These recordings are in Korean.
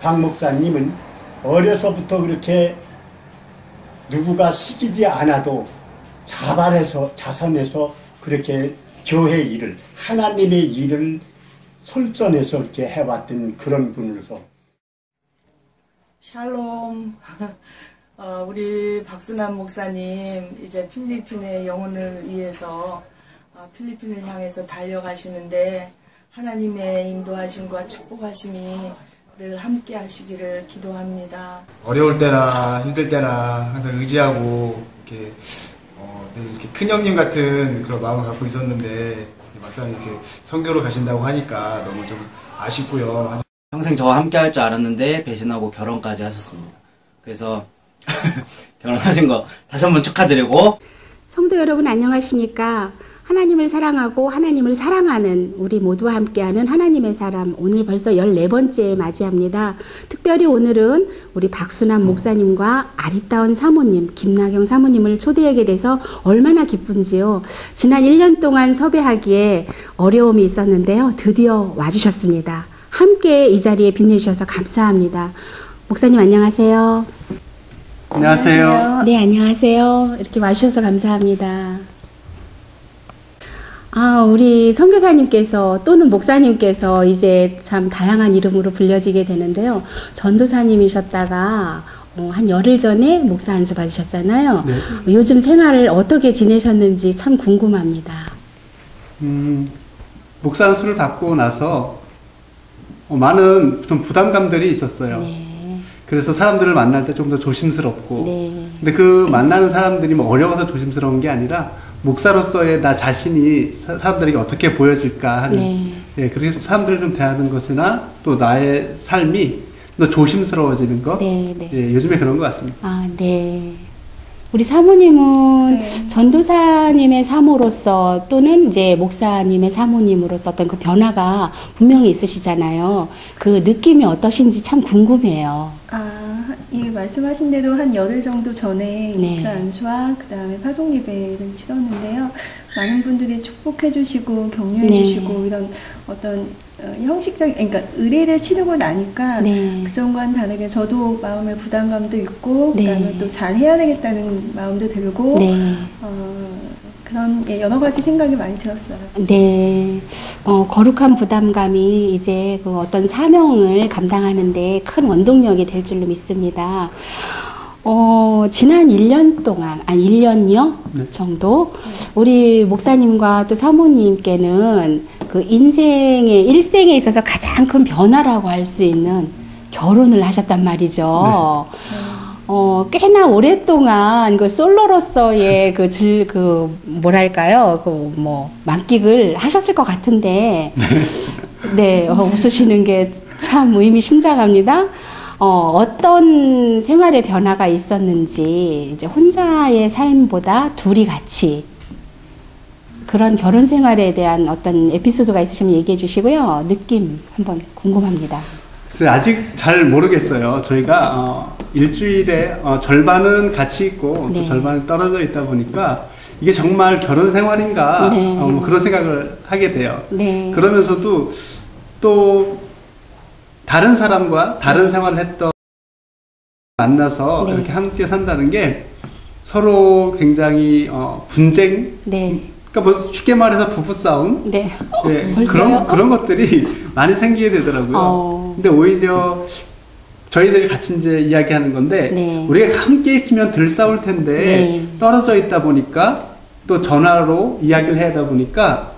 박 목사님은 어려서부터 그렇게 누구가 시키지 않아도 자선해서 그렇게 교회 일을, 하나님의 일을 솔선해서 이렇게 해왔던 그런 분으로서. 샬롬. 우리 박순환 목사님 이제 필리핀의 영혼을 위해서 필리핀을 향해서 달려가시는데 하나님의 인도하심과 축복하심이 늘 함께 하시기를 기도합니다. 어려울 때나 힘들 때나 항상 의지하고 이렇게 늘 이렇게 큰 형님 같은 그런 마음을 갖고 있었는데 막상 이렇게 선교로 가신다고 하니까 너무 좀 아쉽고요. 평생 저와 함께 할 줄 알았는데 배신하고 결혼까지 하셨습니다. 그래서 결혼하신 거 다시 한번 축하드리고. 성도 여러분 안녕하십니까? 하나님을 사랑하고 하나님을 사랑하는 우리 모두와 함께하는 하나님의 사람, 오늘 벌써 14번째 맞이합니다. 특별히 오늘은 우리 박순환 목사님과 아리따운 사모님 김나경 사모님을 초대하게 돼서 얼마나 기쁜지요. 지난 1년 동안 섭외하기에 어려움이 있었는데요. 드디어 와주셨습니다. 함께 이 자리에 빛내주셔서 감사합니다. 목사님 안녕하세요. 안녕하세요. 네, 안녕하세요. 이렇게 와주셔서 감사합니다. 우리 선교사님께서 또는 목사님께서 이제 참 다양한 이름으로 불려지게 되는데요. 전도사님이셨다가 한 열흘 전에 목사 안수 받으셨잖아요. 네. 요즘 생활을 어떻게 지내셨는지 참 궁금합니다. 목사 안수를 받고 나서 많은 좀 부담감들이 있었어요. 네. 그래서 사람들을 만날 때 좀 더 조심스럽고. 네. 근데 그 만나는 사람들이 뭐 어려워서 조심스러운 게 아니라 목사로서의 나 자신이 사람들에게 어떻게 보여질까 하는, 네. 예, 그렇게 사람들을 좀 대하는 것이나 또 나의 삶이 더 조심스러워지는 것. 네, 네. 예, 요즘에 그런 것 같습니다. 네. 우리 사모님은 네. 전도사님의 사모로서 또는 이제 목사님의 사모님으로서 어떤 그 변화가 분명히 있으시잖아요. 그 느낌이 어떠신지 참 궁금해요. 예, 말씀하신 대로 한 열흘 정도 전에 네. 목사 안수와 그 다음에 파송 예배를 치렀는데요. 많은 분들이 축복해 주시고 격려해 네. 주시고 이런 어떤 형식적인, 그러니까 의례를 치르고 나니까 네. 그전과는 다르게 저도 마음의 부담감도 있고 네. 그다음에 또 잘 해야 되겠다는 마음도 들고 네. 그런 여러 가지 생각이 많이 들었어요. 네. 거룩한 부담감이 이제 그 어떤 사명을 감당하는데 큰 원동력이 될 줄로 믿습니다. 지난 1년 동안, 1년여 네. 정도, 우리 목사님과 또 사모님께는 그 일생에 있어서 가장 큰 변화라고 할 수 있는 결혼을 하셨단 말이죠. 네. 꽤나 오랫동안 그 솔로로서의 뭐랄까요, 만끽을 하셨을 것 같은데, 네, 웃으시는 게 참 의미심장합니다. 어떤 생활의 변화가 있었는지, 이제 혼자의 삶보다 둘이 같이, 그런 결혼 생활에 대한 어떤 에피소드가 있으시면 얘기해 주시고요. 느낌 한번 궁금합니다. 아직 잘 모르겠어요. 저희가 일주일에 절반은 같이 있고 네. 또 절반은 떨어져 있다 보니까 이게 정말 결혼 생활인가 네. 그런 생각을 하게 돼요. 네. 그러면서도 또 다른 사람과 다른 생활을 했던 만나서 네. 이렇게 함께 산다는 게 서로 굉장히 분쟁, 네. 그러니까 뭐 쉽게 말해서 부부싸움, 네. 네, 벌써요? 그런 것들이 많이 생기게 되더라고요. 근데 오히려 저희들이 같이 이제 이야기하는 건데, 네. 우리가 함께 있으면 덜 싸울 텐데, 네. 떨어져 있다 보니까, 또 전화로 이야기를 해야 하다 보니까,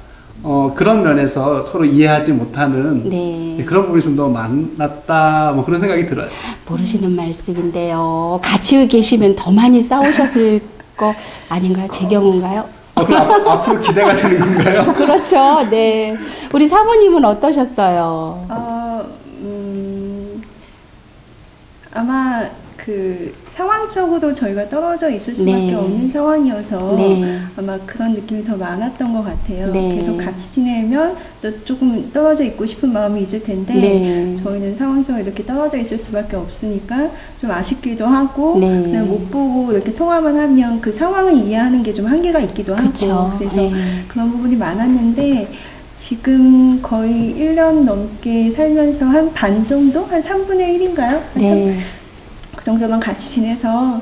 그런 면에서 서로 이해하지 못하는 네. 그런 부분이 좀 더 많았다, 뭐 그런 생각이 들어요. 모르시는 말씀인데요. 같이 계시면 더 많이 싸우셨을 거 아닌가요? 제 경우인가요? 그럼 앞으로 기대가 되는 건가요? 그렇죠. 네. 우리 사모님은 어떠셨어요? 아마 그 상황적으로 저희가 떨어져 있을 수밖에 네. 없는 상황이어서 네. 아마 그런 느낌이 더 많았던 것 같아요. 네. 계속 같이 지내면 또 조금 떨어져 있고 싶은 마음이 있을 텐데 네. 저희는 상황적으로 이렇게 떨어져 있을 수밖에 없으니까 좀 아쉽기도 하고 네. 그냥 못 보고 이렇게 통화만 하면 그 상황을 이해하는 게 좀 한계가 있기도 그쵸. 하고 그래서 네. 그런 부분이 많았는데 지금 거의 1년 넘게 살면서 한 반 정도? 한 3분의 1인가요? 네. 그 정도만 같이 지내서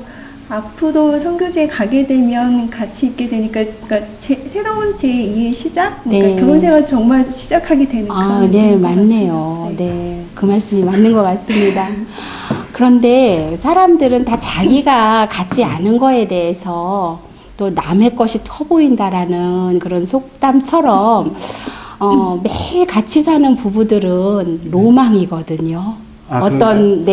앞으로 선교지에 가게 되면 같이 있게 되니까 그러니까 새로운 제2의 시작? 그러니까 네. 결혼 생활 정말 시작하게 되는 그런 네, 것 맞네요. 같아요. 네, 그 말씀이 맞는 것 같습니다. 그런데 사람들은 다 자기가 갖지 않은 거에 대해서 또 남의 것이 커 보인다라는 그런 속담처럼 매일 같이 사는 부부들은 로망이거든요. 어떤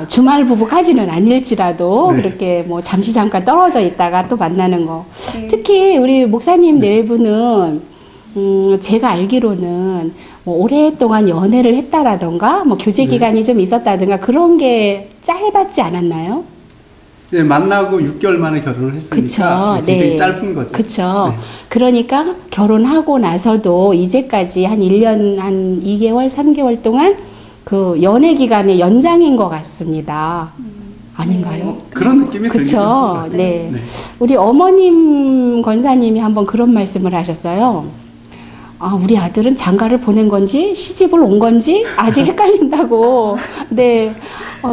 주말 부부까지는 아닐지라도 네. 그렇게 뭐 잠시 잠깐 떨어져 있다가 또 만나는 거. 네. 특히 우리 목사님 내외부는 제가 알기로는 뭐 오랫동안 연애를 했다라던가 뭐 교제 기간이 좀 있었다든가 그런 게 짧았지 않았나요? 네, 만나고 6개월 만에 결혼을 했으니까 그쵸. 굉장히 네. 짧은 거죠. 그쵸. 네. 그러니까 결혼하고 나서도 이제까지 한 1년, 한 2개월, 3개월 동안 그 연애 기간의 연장인 것 같습니다. 아닌가요? 그런 느낌이 들긴 그쵸. 합니다. 네. 네. 우리 어머님 권사님이 한번 그런 말씀을 하셨어요. 우리 아들은 장가를 보낸 건지 시집을 온 건지 아직 헷갈린다고. 네.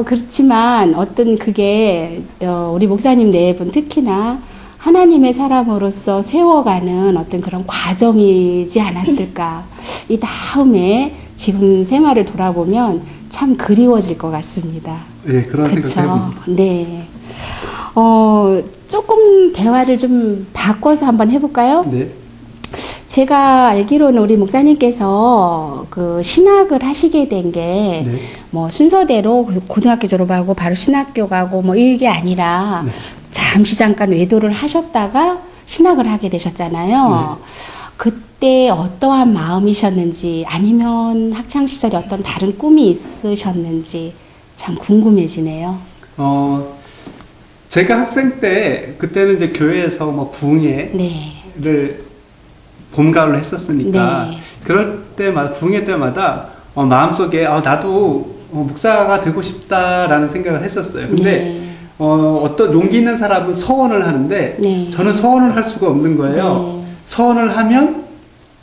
그렇지만 어떤 그게 우리 목사님 네 분 특히나 하나님의 사람으로서 세워가는 어떤 그런 과정이지 않았을까. 이 다음에 지금 생활을 돌아보면 참 그리워질 것 같습니다. 네, 그런 생각도 그쵸? 해봅니다. 네. 조금 대화를 좀 바꿔서 한번 해볼까요? 네. 제가 알기로는 우리 목사님께서 그 신학을 하시게 된 게 네. 뭐 순서대로 고등학교 졸업하고 바로 신학교 가고 뭐 이게 아니라 네. 잠시 잠깐 외도를 하셨다가 신학을 하게 되셨잖아요. 그때 어떠한 마음이셨는지 아니면 학창 시절에 어떤 다른 꿈이 있으셨는지 참 궁금해지네요. 제가 학생 때 그때는 이제 교회에서 뭐 부흥회를 네. 봄, 가을로 했었으니까 네. 그럴 때마다 부흥회 때마다 마음속에 나도 목사가 되고 싶다라는 생각을 했었어요. 근데 네. 어떤 용기 있는 사람은 서원을 하는데 네. 저는 서원을 할 수가 없는 거예요. 네. 서원을 하면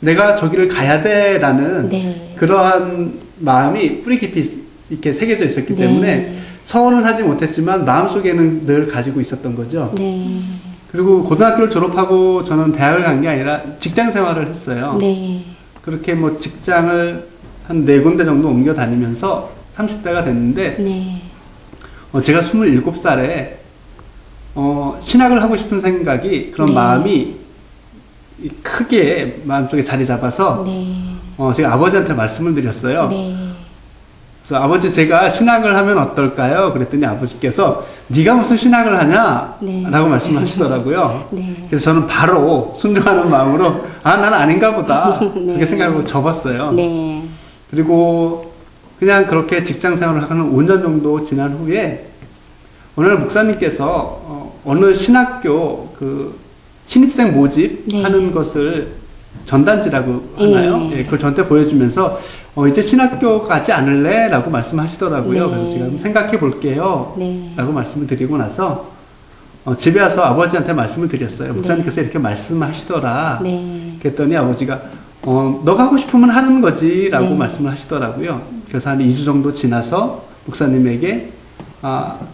내가 저기를 가야 돼라는 네. 그러한 마음이 뿌리 깊이 이렇게 새겨져 있었기 네. 때문에 서원을 하지 못했지만 마음속에는 늘 가지고 있었던 거죠. 네. 그리고 고등학교를 졸업하고 저는 대학을 간 게 아니라 직장 생활을 했어요. 네. 그렇게 뭐 직장을 한 4군데 정도 옮겨 다니면서 30대가 됐는데 네. 제가 27살에 신학을 하고 싶은 생각이 그런 네. 마음이 크게 마음속에 자리 잡아서 네. 제가 아버지한테 말씀을 드렸어요. 네. 그래서 아버지 제가 신학을 하면 어떨까요? 그랬더니 아버지께서 네가 무슨 신학을 하냐? 네. 라고 말씀하시더라고요. 네. 그래서 저는 바로 순종하는 마음으로 난 아닌가 보다 네. 그렇게 생각하고 접었어요. 네. 그리고 그냥 그렇게 직장 생활을 하는 5년 정도 지난 후에 어느 날 목사님께서 어느 신학교 그 신입생 모집 네. 하는 것을 전단지라고 하나요? 네. 예, 그걸 저한테 보여주면서 이제 신학교 가지 않을래? 라고 말씀하시더라고요. 네. 그래서 제가 한번 생각해 볼게요. 네. 라고 말씀을 드리고 나서 집에 와서 아버지한테 말씀을 드렸어요. 목사님께서 이렇게 말씀하시더라. 네. 그랬더니 아버지가 너가 하고 싶으면 하는 거지 라고 네. 말씀을 하시더라고요. 그래서 한 2주 정도 지나서 목사님에게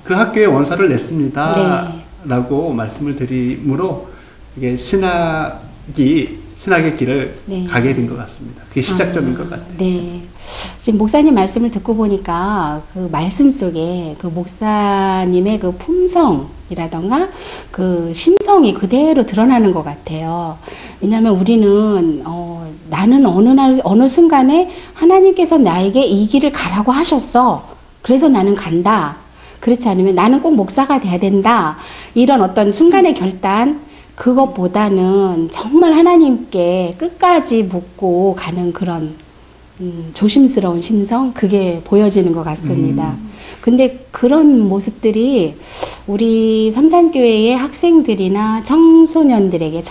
그 학교에 원서를 냈습니다. 네. 라고 말씀을 드리므로 이게 신학의 길을 네. 가게 된 것 같습니다. 그게 시작점인 것 같아요. 네. 지금 목사님 말씀을 듣고 보니까 그 말씀 속에 그 목사님의 그 품성이라던가 그 심성이 그대로 드러나는 것 같아요. 왜냐하면 우리는 나는 어느 순간에 하나님께서 나에게 이 길을 가라고 하셨어. 그래서 나는 간다. 그렇지 않으면 나는 꼭 목사가 돼야 된다. 이런 어떤 순간의 결단, 그것보다는 정말 하나님께 끝까지 묻고 가는 그런 조심스러운 심성, 그게 보여지는 것 같습니다. 근데 그런 모습들이 우리 삼산교회의 학생들이나 청년들에게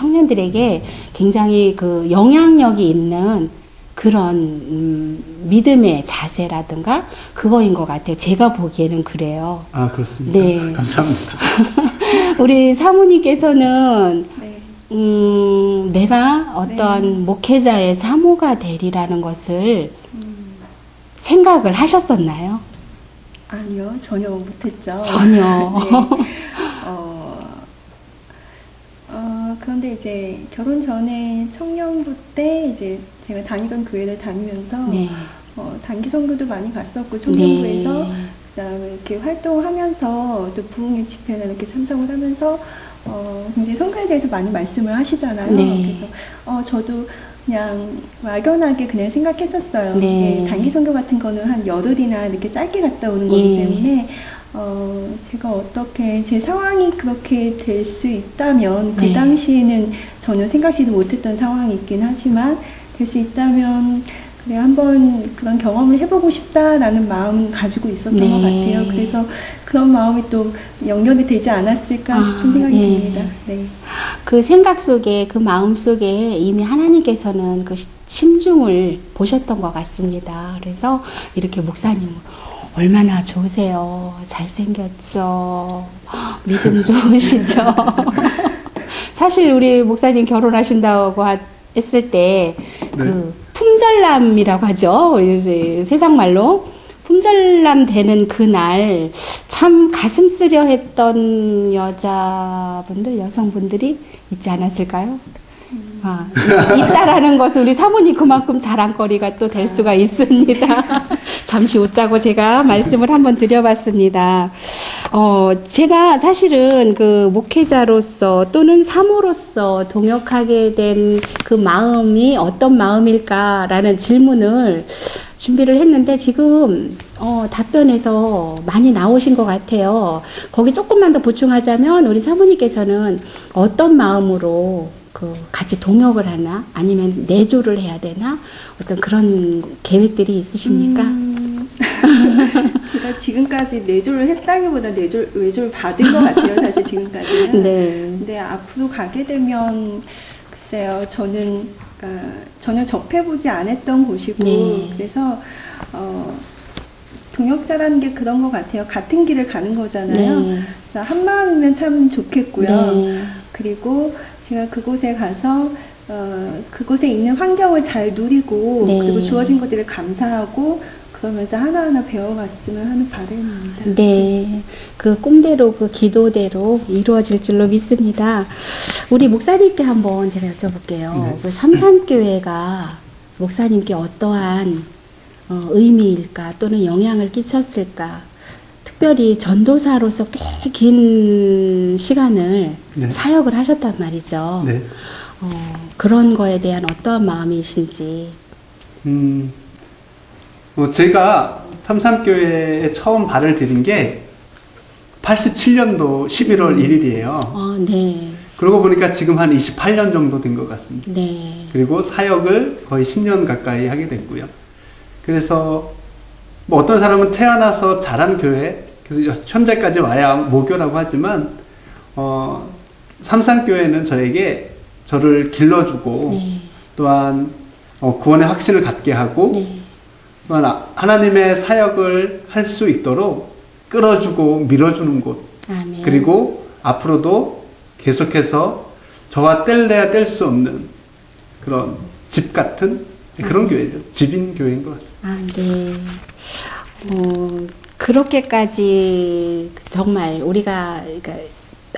굉장히 그 영향력이 있는 그런 믿음의 자세라든가 그거인 것 같아요. 제가 보기에는 그래요. 그렇습니다. 네. 감사합니다. 우리 사모님께서는 네. 내가 어떤 목회자의 사모가 되리라는 것을 생각을 하셨었나요? 아니요, 전혀 못했죠. 전혀. 네. 그런데 이제 결혼 전에 청년부 때 이제 제가 다니던 교회를 다니면서 네. 단기 선교도 많이 갔었고 청년부에서 네. 그다음에 이렇게 활동하면서 또 부흥의 집회나 이렇게 참석을 하면서 굉장히 선교에 대해서 많이 말씀을 하시잖아요. 네. 그래서 저도 그냥 막연하게 그냥 생각했었어요. 네. 이게 단기 선교 같은 거는 한 열흘이나 이렇게 짧게 갔다 오는 거기 예. 때문에 제가 어떻게 제 상황이 그렇게 될 수 있다면 그 네. 당시에는 전혀 생각지도 못했던 상황이 있긴 하지만 될 수 있다면 그래 한번 그런 경험을 해보고 싶다라는 마음은 가지고 있었던 네. 것 같아요. 그래서 그런 마음이 또 연결이 되지 않았을까 싶은 생각이 예. 듭니다. 네. 그 생각 속에, 그 마음 속에 이미 하나님께서는 그 심중을 보셨던 것 같습니다. 그래서 이렇게 목사님 얼마나 좋으세요. 잘생겼죠. 믿음 좋으시죠. 사실 우리 목사님 결혼하신다고 했을 때 그 품절남이라고 하죠. 우리 이제 세상 말로 품절남 되는 그날 참 가슴 쓰려 했던 여성분들이 있지 않았을까요? 있다라는 것은 우리 사모님 그만큼 자랑거리가 또 될 수가 있습니다. 잠시 웃자고 제가 말씀을 한번 드려봤습니다. 제가 사실은 그 목회자로서 또는 사모로서 동역하게 된 그 마음이 어떤 마음일까라는 질문을 준비를 했는데 지금 답변에서 많이 나오신 것 같아요. 거기 조금만 더 보충하자면 우리 사모님께서는 어떤 마음으로 같이 동역을 하나 아니면 내조를 해야 되나 어떤 그런 계획들이 있으십니까? 제가 지금까지 내조를 했다기보다 외조를 받은 것 같아요. 사실 지금까지는. 네. 근데 앞으로 가게 되면 글쎄요. 저는 전혀 접해보지 않았던 곳이고 네. 그래서 동역자라는 게 그런 것 같아요. 같은 길을 가는 거잖아요. 네. 그래서 한 마음이면 참 좋겠고요. 네. 그리고 제가 그곳에 가서 그곳에 있는 환경을 잘 누리고 네. 그리고 주어진 것들을 감사하고 그러면서 하나하나 배워갔으면 하는 바람입니다. 네, 그 꿈대로 그 기도대로 이루어질 줄로 믿습니다. 우리 목사님께 한번 제가 여쭤볼게요. 네. 그 삼산교회가 목사님께 어떠한 의미일까 또는 영향을 끼쳤을까? 특별히 전도사로서 꽤 긴 시간을 네. 사역을 하셨단 말이죠. 네. 그런 거에 대한 어떠한 마음이신지. 제가 삼삼교회에 처음 발을 들인 게 87년도 11월 1일이에요. 네. 그러고 보니까 지금 한 28년 정도 된 것 같습니다. 네. 그리고 사역을 거의 10년 가까이 하게 됐고요. 그래서 뭐 어떤 사람은 태어나서 자란 교회, 그래서 현재까지 와야 모교라고 하지만 삼산교회는 저를 길러주고 네. 또한 구원의 확신을 갖게 하고 네. 또한 하나님의 사역을 할 수 있도록 끌어주고 밀어주는 곳. 아멘. 그리고 앞으로도 계속해서 저와 뗄래야 뗄 수 없는 그런 집 같은 그런 교회죠. 집인 교회인 것 같습니다. 아, 네. 그렇게까지 정말 우리가 그러니까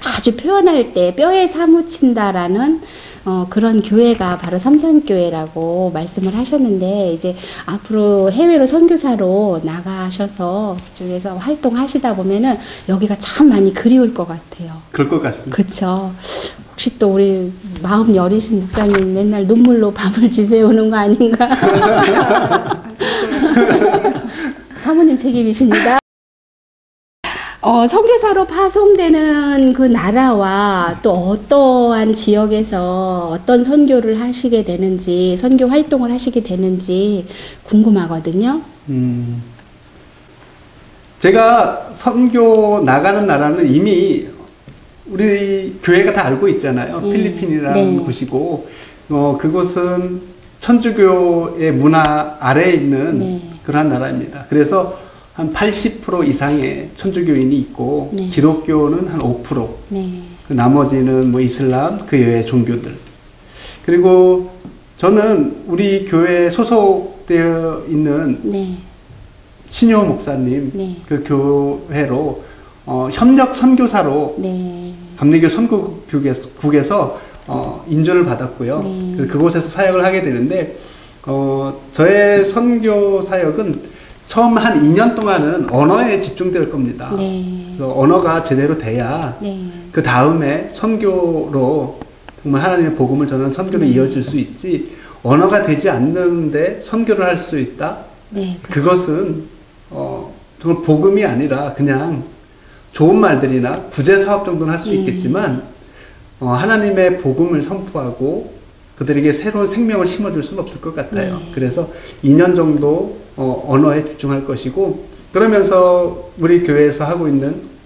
아주 표현할 때 뼈에 사무친다라는 그런 교회가 바로 삼산교회라고 말씀을 하셨는데 이제 앞으로 해외로 선교사로 나가셔서 그쪽에서 활동하시다 보면은 여기가 참 많이 그리울 것 같아요. 그럴 것 같습니다. 그렇죠. 혹시 또 우리 마음 여리신 목사님 맨날 눈물로 밤을 지새우는 거 아닌가? 사모님 책임이십니다. 선교사로 파송되는 그 나라와 또 어떠한 지역에서 어떤 선교를 하시게 되는지, 선교 활동을 하시게 되는지 궁금하거든요. 제가 선교 나가는 나라는 이미 우리 교회가 다 알고 있잖아요. 필리핀이라는 네. 곳이고, 그곳은 천주교의 문화 아래에 있는 네. 그러한 나라입니다. 그래서 한 80% 이상의 천주교인이 있고, 네. 기독교는 한 5%. 네. 그 나머지는 뭐 이슬람, 그 외의 종교들. 그리고 저는 우리 교회에 소속되어 있는 네. 신효 목사님 네. 그 교회로 협력 선교사로 네. 감리교 선교국에서 인준을 받았고요. 네. 그곳에서 사역을 하게 되는데 저의 선교 사역은 처음 한 2년 동안은 언어에 집중될 겁니다. 네. 그래서 언어가 제대로 돼야 네. 그 다음에 선교로 정말 하나님의 복음을 전하는 선교를 네. 이어줄 수 있지, 언어가 되지 않는데 선교를 할 수 있다? 네. 그렇죠. 그것은 정말 복음이 아니라 그냥 좋은 말들이나 구제 사업 정도는 할 수 있겠지만 하나님의 복음을 선포하고 그들에게 새로운 생명을 심어줄 수는 없을 것 같아요. 네. 그래서 2년 정도 언어에 집중할 것이고, 그러면서 우리 교회에서 하고 있는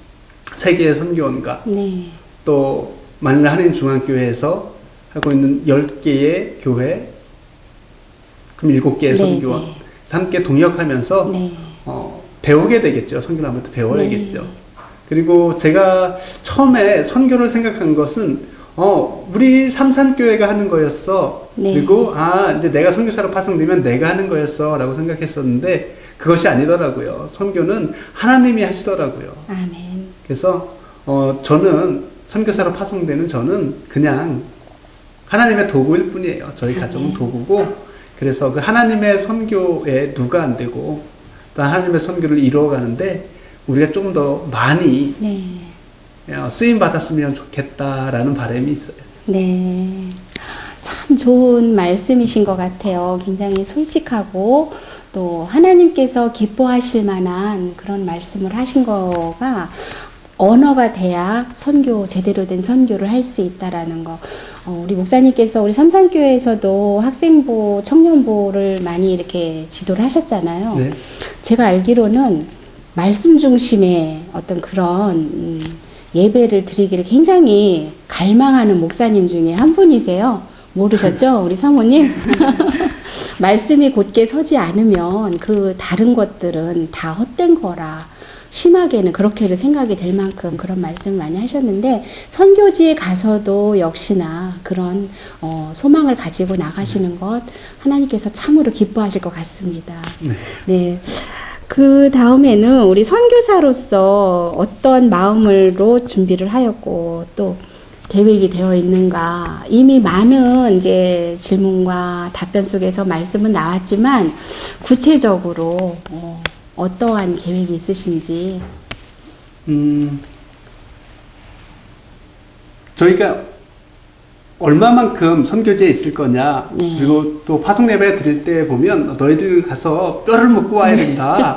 세계의 선교원과 네. 또 만일 하나님 중앙교회에서 하고 있는 10개의 교회, 그럼 7개의 네, 선교원 네. 함께 동역하면서 네. 배우게 되겠죠. 선교를 아무래도 배워야겠죠. 네. 그리고 제가 처음에 선교를 생각한 것은 우리 삼산교회가 하는 거였어. 네. 그리고 이제 내가 선교사로 파송되면 내가 하는 거였어 라고 생각했었는데 그것이 아니더라고요. 선교는 하나님이 하시더라고요. 아멘. 그래서 저는 선교사로 파송되는 저는 그냥 하나님의 도구일 뿐이에요. 저희 가정은 도구고, 그래서 그 하나님의 선교에 누가 안 되고 또 하나님의 선교를 이루어가는데 우리가 좀 더 많이 네. 쓰임 받았으면 좋겠다라는 바람이 있어요. 네. 참 좋은 말씀이신 것 같아요. 굉장히 솔직하고 또 하나님께서 기뻐하실 만한 그런 말씀을 하신 거가 언어가 돼야 제대로 된 선교를 할 수 있다라는 거. 우리 목사님께서 우리 삼산교회에서도 학생부, 청년부를 많이 이렇게 지도를 하셨잖아요. 네. 제가 알기로는 말씀 중심의 어떤 그런 예배를 드리기를 굉장히 갈망하는 목사님 중에 한 분이세요. 모르셨죠? 우리 사모님? 말씀이 곧게 서지 않으면 그 다른 것들은 다 헛된 거라. 심하게는 그렇게도 생각이 될 만큼 그런 말씀을 많이 하셨는데, 선교지에 가서도 역시나 그런 소망을 가지고 나가시는 것 하나님께서 참으로 기뻐하실 것 같습니다. 네. 그 다음에는 우리 선교사로서 어떤 마음으로 준비를 하였고 또 계획이 되어 있는가. 이미 많은 이제 질문과 답변 속에서 말씀은 나왔지만 구체적으로 어떠한 계획이 있으신지. 저희가 얼마만큼 선교지에 있을 거냐, 네. 그리고 또 파송 예배 드릴 때 보면 너희들 가서 뼈를 먹고 와야 된다.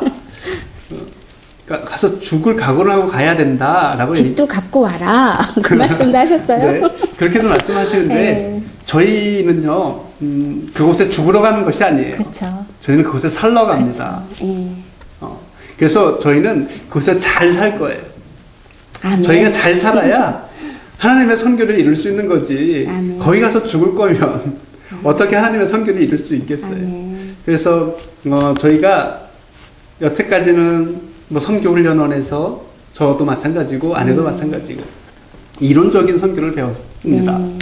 그러니까 가서 죽을 각오를 하고 가야 된다라고 빚도 갚고 와라. 그 말씀도 하셨어요? 네, 그렇게도 말씀하시는데 네. 저희는요 그곳에 죽으러 가는 것이 아니에요. 그렇죠. 저희는 그곳에 살러 갑니다. 그렇죠. 예. 그래서 저희는 그곳에 잘 살 거예요. 아멘. 저희가 잘 살아야 하나님의 선교를 이룰 수 있는 거지. 아멘. 거기 가서 죽을 거면 어떻게 하나님의 선교를 이룰 수 있겠어요. 아멘. 그래서 저희가 여태까지는 뭐 선교훈련원에서 저도 마찬가지고 아내도 마찬가지고 이론적인 선교를 배웠습니다. 네.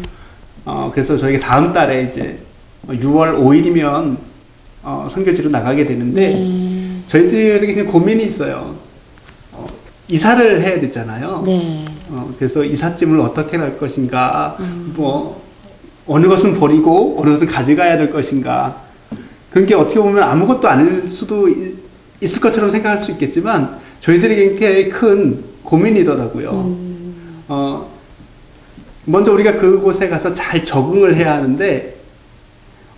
그래서 저희가 다음 달에 이제 6월 5일이면 선교지로 나가게 되는데 저희들에게 지금 고민이 있어요. 이사를 해야 되잖아요. 네. 그래서 이삿짐을 어떻게 할 것인가, 뭐 어느 것은 버리고 어느 것은 가져가야 될 것인가. 그런 게 어떻게 보면 아무것도 아닐 수도 있을 것처럼 생각할 수 있겠지만 저희들에게 꽤 큰 고민이더라고요. 먼저 우리가 그곳에 가서 잘 적응을 해야 하는데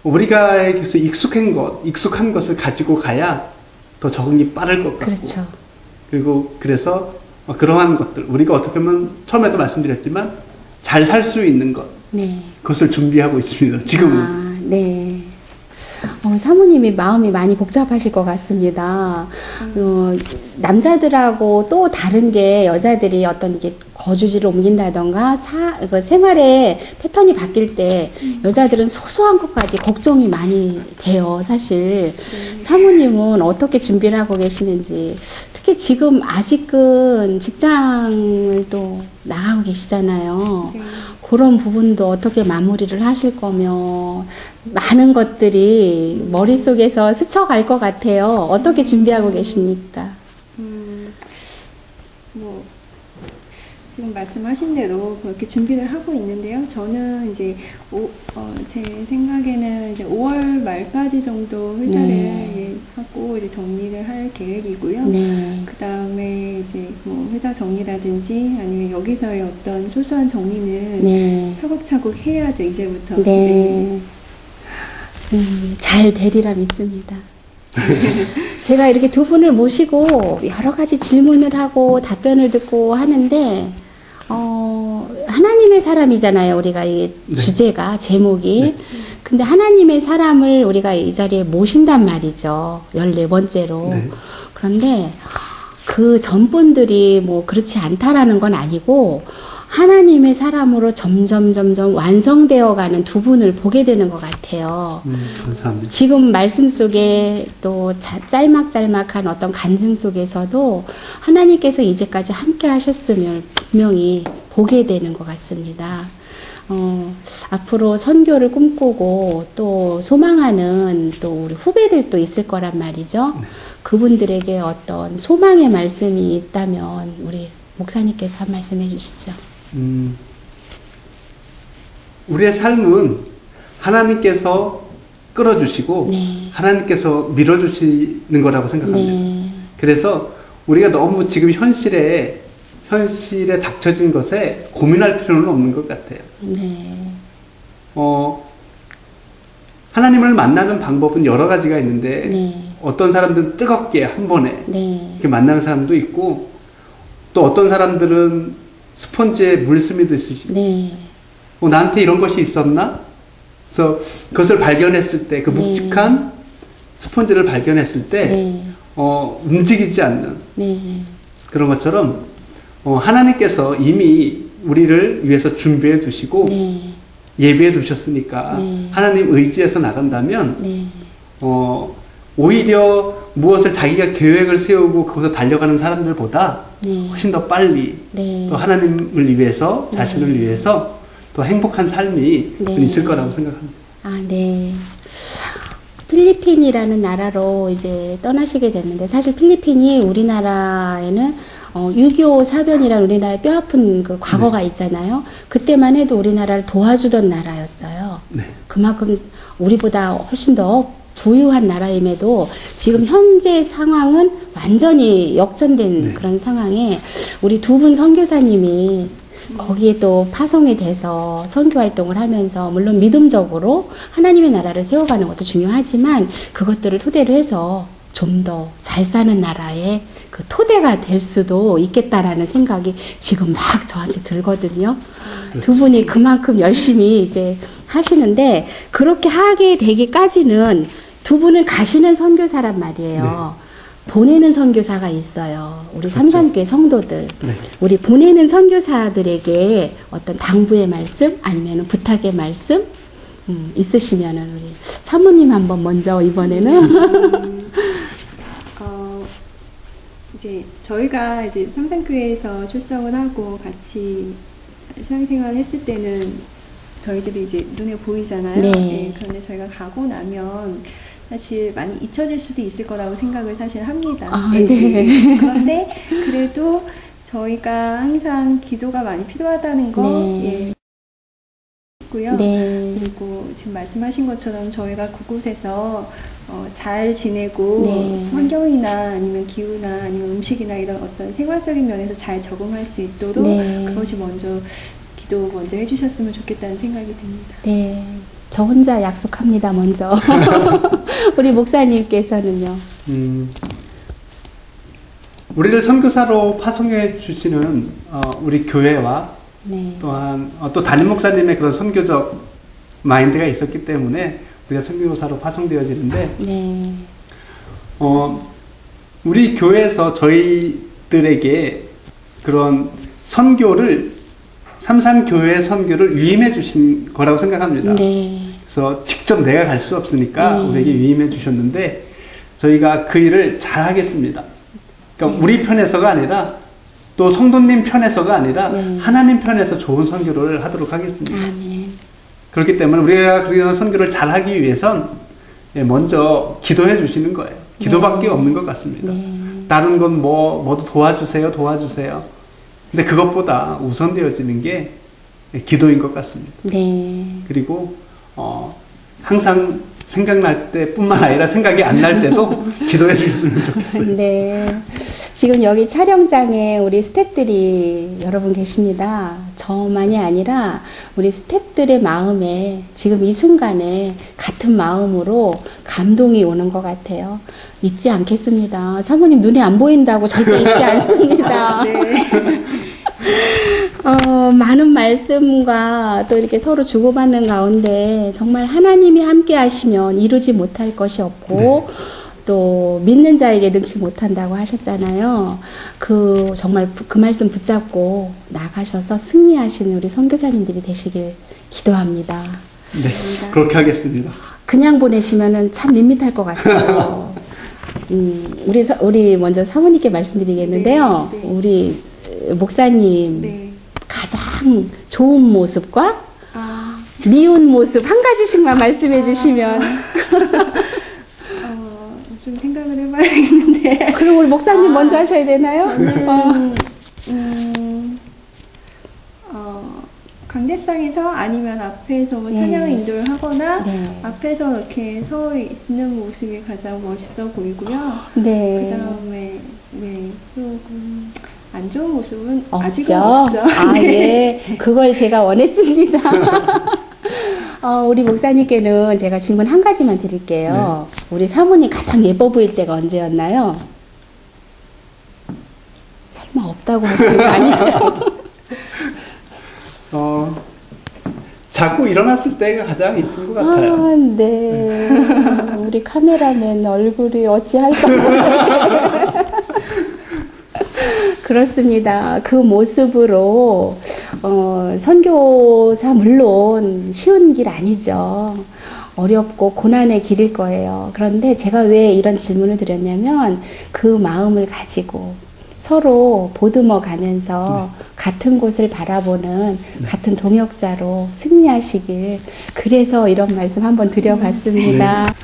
우리가 계속 익숙한 것을 가지고 가야 더 적응이 빠를 것 같고. 그렇죠. 그리고 그래서 그러한 것들, 우리가 어떻게 보면 처음에도 말씀드렸지만 잘 살 수 있는 것, 네. 그것을 준비하고 있습니다. 지금은. 네. 사모님이 마음이 많이 복잡하실 것 같습니다. 남자들하고 또 다른 게 여자들이 어떤 이게 거주지를 옮긴다던가 생활의 패턴이 바뀔 때 여자들은 소소한 것까지 걱정이 많이 돼요, 사실. 사모님은 어떻게 준비를 하고 계시는지, 특히 지금 아직은 직장을 또 나가고 계시잖아요. 그런 부분도 어떻게 마무리를 하실 거며, 많은 것들이 머릿속에서 스쳐갈 것 같아요. 어떻게 준비하고 계십니까? 뭐 지금 말씀하신 대로 그렇게 준비를 하고 있는데요. 저는 이제 제 생각에는 이제 5월 말까지 정도 회사를 네. 하고 이제 정리를 할 계획이고요. 네. 그 다음에 이제 뭐 회사 정리라든지 아니면 여기서의 어떤 소소한 정리는 네. 차곡차곡 해야죠, 이제부터. 네. 잘 되리라 믿습니다. 제가 이렇게 두 분을 모시고 여러 가지 질문을 하고 답변을 듣고 하는데, 하나님의 사람이잖아요. 우리가 이 네. 주제가, 제목이. 네. 근데 하나님의 사람을 우리가 이 자리에 모신단 말이죠. 14번째로. 네. 그런데 그 전분들이 뭐 그렇지 않다라는 건 아니고, 하나님의 사람으로 점점 완성되어 가는 두 분을 보게 되는 것 같아요. 감사합니다. 지금 말씀 속에 또 짤막짤막한 어떤 간증 속에서도 하나님께서 이제까지 함께 하셨음을 분명히 보게 되는 것 같습니다. 앞으로 선교를 꿈꾸고 또 소망하는 또 우리 후배들도 있을 거란 말이죠. 그분들에게 어떤 소망의 말씀이 있다면 우리 목사님께서 한 말씀 해주시죠. 우리의 삶은 하나님께서 끌어주시고 네. 하나님께서 밀어주시는 거라고 생각합니다. 네. 그래서 우리가 너무 지금 현실에 닥쳐진 것에 고민할 필요는 없는 것 같아요. 네. 하나님을 만나는 방법은 여러 가지가 있는데 네. 어떤 사람들은 뜨겁게 한 번에 네. 이렇게 만나는 사람도 있고, 또 어떤 사람들은 스펀지에 물 스미듯이 네. 나한테 이런 것이 있었나? 그래서 그것을 발견했을 때, 그 네. 묵직한 스펀지를 발견했을 때 네. 움직이지 않는 네. 그런 것처럼 하나님께서 이미 우리를 위해서 준비해 두시고 네. 예비해 두셨으니까 네. 하나님 의지해서 나간다면 네. 오히려 무엇을 자기가 계획을 세우고 그것을 달려가는 사람들보다 네. 훨씬 더 빨리 네. 또 하나님을 위해서, 네. 자신을 위해서 또 행복한 삶이 네. 있을 거라고 생각합니다. 아, 네. 필리핀이라는 나라로 이제 떠나시게 됐는데, 사실 필리핀이 우리나라에는 6.25 사변이라는 우리나라의 뼈아픈 그 과거가 있잖아요. 그때만 해도 우리나라를 도와주던 나라였어요. 네. 그만큼 우리보다 훨씬 더 부유한 나라임에도 지금 현재 상황은 완전히 역전된 네. 그런 상황에 우리 두 분 선교사님이 거기에 또 파송이 돼서 선교 활동을 하면서 물론 믿음적으로 하나님의 나라를 세워가는 것도 중요하지만 그것들을 토대로 해서 좀 더 잘 사는 나라의 그 토대가 될 수도 있겠다라는 생각이 지금 막 저한테 들거든요. 두 분이 그만큼 열심히 이제 하시는데, 그렇게 하게 되기까지는 두 분은 가시는 선교사란 말이에요. 보내는 선교사가 있어요. 우리 삼산교회 성도들. 네. 우리 보내는 선교사들에게 어떤 당부의 말씀 아니면 부탁의 말씀 있으시면은 우리 사모님 한번 먼저 이번에는 이제 저희가 이제 삼산교회에서 출석을 하고 같이 신앙생활을 했을 때는 저희들이 이제 눈에 보이잖아요. 네. 그런데 저희가 가고 나면 사실 많이 잊혀질 수도 있을 거라고 생각을 사실 합니다. 아, 네. 그런데 그래도 저희가 항상 기도가 많이 필요하다는 거 네. 있고요. 네. 그리고 지금 말씀하신 것처럼 저희가 그곳에서 잘 지내고 네. 환경이나 아니면 기후나 아니면 음식이나 이런 어떤 생활적인 면에서 잘 적응할 수 있도록 네. 그것이 기도 먼저 해주셨으면 좋겠다는 생각이 듭니다. 네. 저 혼자 약속합니다, 먼저. 우리 목사님께서는요? 우리를 선교사로 파송해 주시는 우리 교회와 네. 또한 또 담임 목사님의 그런 선교적 마인드가 있었기 때문에 우리가 선교사로 파송되어지는데, 네. 우리 교회에서 저희들에게 그런 선교를 삼산교회 선교를 위임해 주신 거라고 생각합니다. 네. 그래서 직접 내가 갈 수 없으니까 네. 우리에게 위임해 주셨는데 저희가 그 일을 잘 하겠습니다. 그러니까 우리 편에서가 아니라 또 성도님 편에서가 아니라 하나님 편에서 좋은 선교를 하도록 하겠습니다. 아멘. 그렇기 때문에 우리가 그런 선교를 잘 하기 위해선 먼저 기도해 주시는 거예요. 기도밖에 없는 것 같습니다. 다른 건 모두 도와주세요. 근데 그것보다 우선되어지는 게 기도인 것 같습니다. 네. 그리고 항상 생각날 때뿐만 아니라 생각이 안 날 때도 기도해 주셨으면 좋겠어요. 네. 지금 여기 촬영장에 우리 스태프들이 여러분 계십니다. 저만이 아니라 우리 스태프들의 마음에 지금 이 순간에 같은 마음으로 감동이 오는 것 같아요. 잊지 않겠습니다. 사모님 눈에 안 보인다고 절대 잊지 않습니다. 네. 많은 말씀과 또 이렇게 서로 주고받는 가운데 정말 하나님이 함께 하시면 이루지 못할 것이 없고 또 믿는 자에게 능치 못한다고 하셨잖아요. 정말 그 말씀 붙잡고 나가셔서 승리하시는 우리 선교사님들이 되시길 기도합니다. 네, 그렇게 하겠습니다. 그냥 보내시면은 참 밋밋할 것 같아요. 우리 먼저 사모님께 말씀드리겠는데요. 네, 네. 우리 목사님 네. 가장 좋은 모습과 미운 모습 한 가지씩만 말씀해 주시면. 좀 생각을 해봐야겠는데. 그럼 우리 목사님 먼저 하셔야 되나요? 강대상에서 아니면 앞에서 찬양 인도를 하거나 앞에서 이렇게 서 있는 모습이 가장 멋있어 보이고요. 네. 그 다음에 조금 안 좋은 모습은 없죠. 아직은 없죠. 네. 예. 그걸 제가 원했습니다. 우리 목사님께는 제가 질문 한 가지만 드릴게요. 우리 사모님 가장 예뻐 보일 때가 언제였나요? 설마 없다고 하시는 거 아니죠? 자고 일어났을 때가 가장 이쁜 것 같아요. 네. 우리 카메라맨 얼굴이 어찌할까. 그렇습니다. 그 모습으로 선교사 물론 쉬운 길 아니죠. 어렵고 고난의 길일 거예요. 그런데 제가 왜 이런 질문을 드렸냐면 그 마음을 가지고 서로 보듬어 가면서 같은 곳을 바라보는 같은 동역자로 승리하시길, 그래서 이런 말씀 한번 드려봤습니다.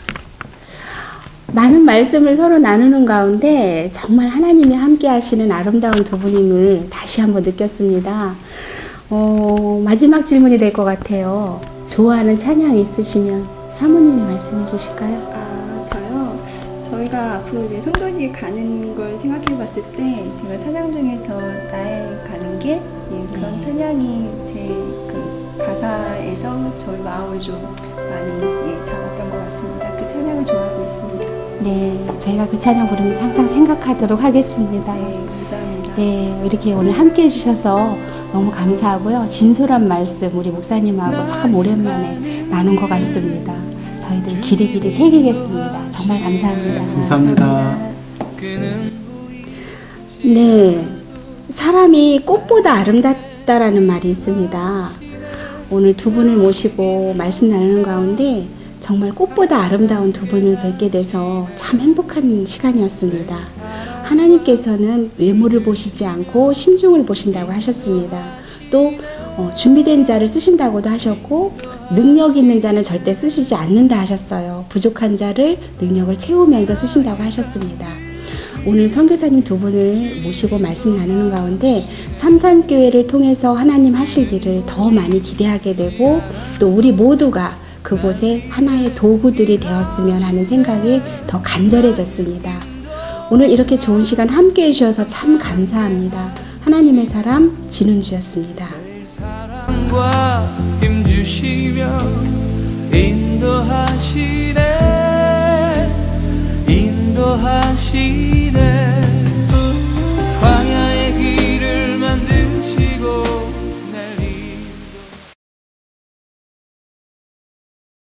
많은 말씀을 서로 나누는 가운데 정말 하나님이 함께 하시는 아름다운 두 분임을 다시 한번 느꼈습니다. 마지막 질문이 될 것 같아요. 좋아하는 찬양이 있으시면 사모님이 말씀해 주실까요? 저요? 저희가 앞으로 이제 성도님 가는 걸 생각해 봤을 때 제가 찬양 중에서 나의 가는 길, 그런 찬양이 제 그 가사에서 저희 마음을 좀 많이 담았던 것 같습니다. 그 찬양을 좋아하고 있습니다. 네, 저희가 그 찬양 부르면서 항상 생각하도록 하겠습니다. 네, 감사합니다. 네, 이렇게 오늘 함께 해주셔서 너무 감사하고요. 진솔한 말씀 우리 목사님하고 참 오랜만에 나눈 것 같습니다. 저희들 길이 새기겠습니다. 정말 감사합니다. 감사합니다. 네, 사람이 꽃보다 아름답다라는 말이 있습니다. 오늘 두 분을 모시고 말씀 나누는 가운데 정말 꽃보다 아름다운 두 분을 뵙게 돼서 참 행복한 시간이었습니다. 하나님께서는 외모를 보시지 않고 심중을 보신다고 하셨습니다. 또 준비된 자를 쓰신다고도 하셨고 능력 있는 자는 절대 쓰시지 않는다 하셨어요. 부족한 자를 능력을 채우면서 쓰신다고 하셨습니다. 오늘 선교사님 두 분을 모시고 말씀 나누는 가운데 삼산교회를 통해서 하나님 하실 일을 더 많이 기대하게 되고 또 우리 모두가 그곳에 하나의 도구들이 되었으면 하는 생각이 더 간절해졌습니다. 오늘 이렇게 좋은 시간 함께 해주셔서 참 감사합니다. 하나님의 사람 진은주였습니다. 사랑과 힘 주시며 인도하시네